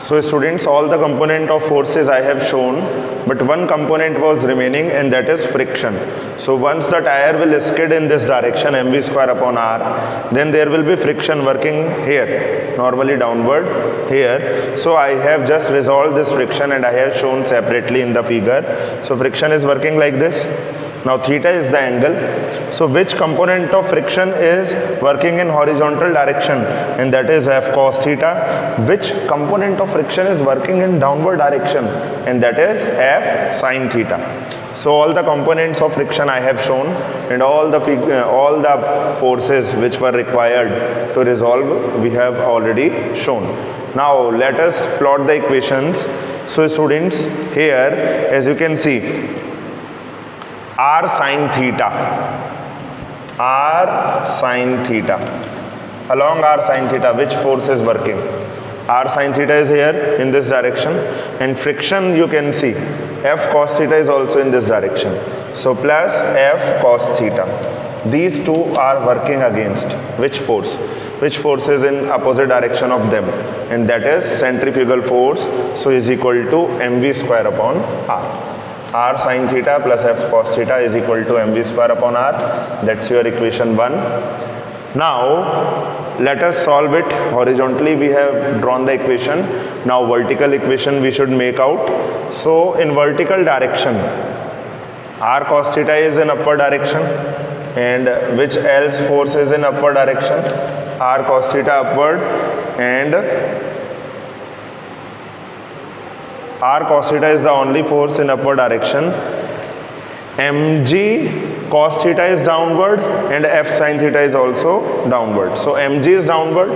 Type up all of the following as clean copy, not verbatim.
So students, all the component of forces I have shown, but one component was remaining, and that is friction. So once the tire will skid in this direction, mv square upon r, then there will be friction working here, normally downward here. So I have just resolved this friction and I have shown separately in the figure. So friction is working like this. Now theta is the angle. So which component of friction is working in horizontal direction, and that is F cos theta. Which component of friction is working in downward direction, and that is F sin theta. So all the components of friction I have shown, and all the forces which were required to resolve we have already shown. Now let us plot the equations. So students, here as you can see, r sin theta, along r sin theta, which force is working? R sin theta is here in this direction, and friction you can see F cos theta is also in this direction. So plus F cos theta. These two are working against which force? Which force is in opposite direction of them? And that is centrifugal force. So is equal to mv square upon r. R sin theta plus F cos theta is equal to mv square upon r. That's your equation 1. Now let us solve it horizontally. We have drawn the equation. Now vertical equation we should make out. So in vertical direction, r cos theta is in upward direction, and which else force is in upward direction? R cos theta upward, and r cos theta is the only force in upward direction. mg cos theta is downward, and f sin theta is also downward. So mg is downward,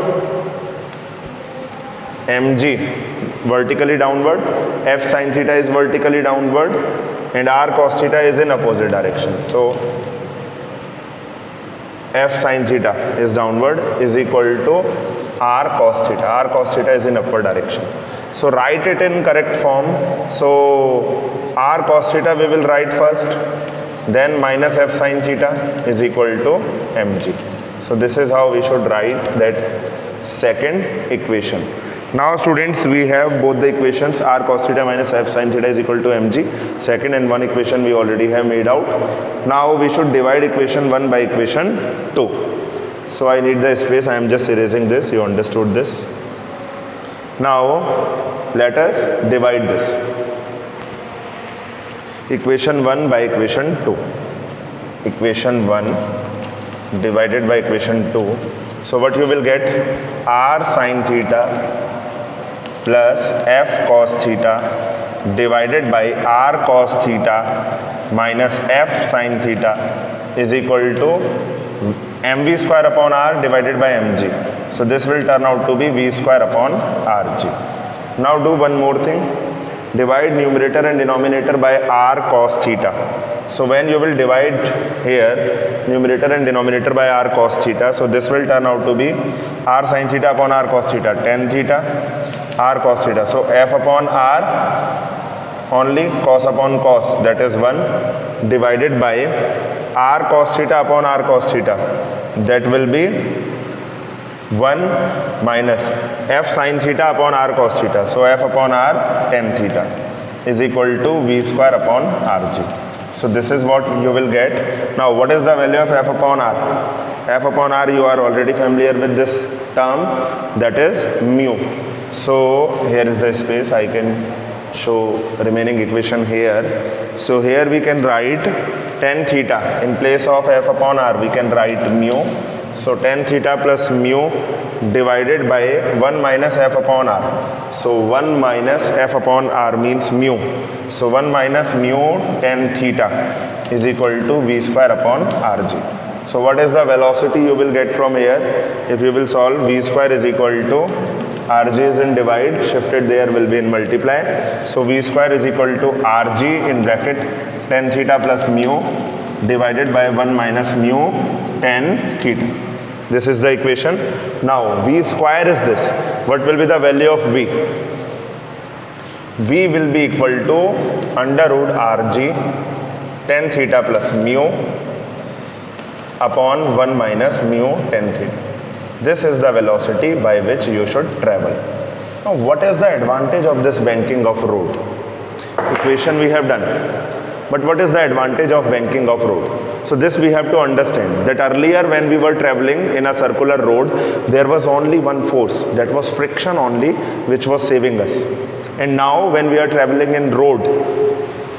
mg vertically downward, f sin theta is vertically downward, and r cos theta is in opposite direction. So f sin theta is downward is equal to r cos theta. R cos theta is in upward direction. So write it in correct form. So r cos theta we will write first, then minus f sin theta is equal to mg. So this is how we should write that second equation. Now students, we have both the equations. R cos theta minus f sin theta is equal to mg. Second and one equation we already have made out. Now we should divide equation 1 by equation 2. So I need the space. I am just erasing this. You understood this. Now let us divide this. Equation 1 by equation 2. Equation 1 divided by equation 2. So what you will get? R sin theta plus F cos theta divided by R cos theta minus F sin theta is equal to mv square upon r divided by mg. So this will turn out to be v square upon rg. Now do one more thing. Divide numerator and denominator by r cos theta. So when you will divide here numerator and denominator by r cos theta, so this will turn out to be r sin theta upon r cos theta, tan theta, r cos theta. So f upon r only, cos upon cos, that is 1, divided by r cos theta upon r cos theta, that will be 1 minus f sin theta upon r cos theta. So f upon r tan theta is equal to v square upon rg. So this is what you will get. Now what is the value of f upon r? F upon r, you are already familiar with this term, that is mu. So here is the space. I can show remaining equation here. So here we can write tan theta in place of f upon r, we can write mu. So tan theta plus mu divided by 1 minus f upon r. So 1 minus f upon r means mu. So 1 minus mu tan theta is equal to v square upon rg. So what is the velocity you will get from here? If you will solve, v square is equal to rg is in divide, shifted there will be in multiply. So v square is equal to rg in bracket tan theta plus mu divided by 1 minus mu tan theta. This is the equation. Now v square is this. What will be the value of v? V will be equal to under root rg tan theta plus mu upon 1 minus mu tan theta. This is the velocity by which you should travel. Now what is the advantage of this banking of road? Equation we have done, but what is the advantage of banking of road? So this we have to understand, that earlier when we were traveling in a circular road, there was only one force, that was friction only, which was saving us. And now when we are traveling in road,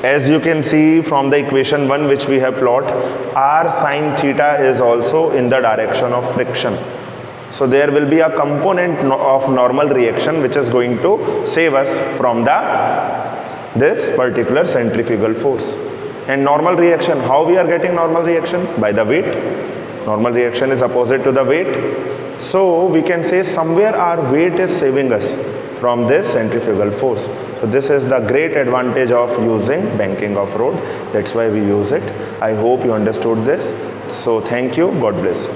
as you can see from the equation 1 which we have plot, r sine theta is also in the direction of friction. So there will be a component of normal reaction which is going to save us from this particular centrifugal force. And normal reaction, how we are getting normal reaction? By the weight. Normal reaction is opposite to the weight. So we can say somewhere our weight is saving us from this centrifugal force. So this is the great advantage of using banking of road. That's why we use it. I hope you understood this. So thank you. God bless.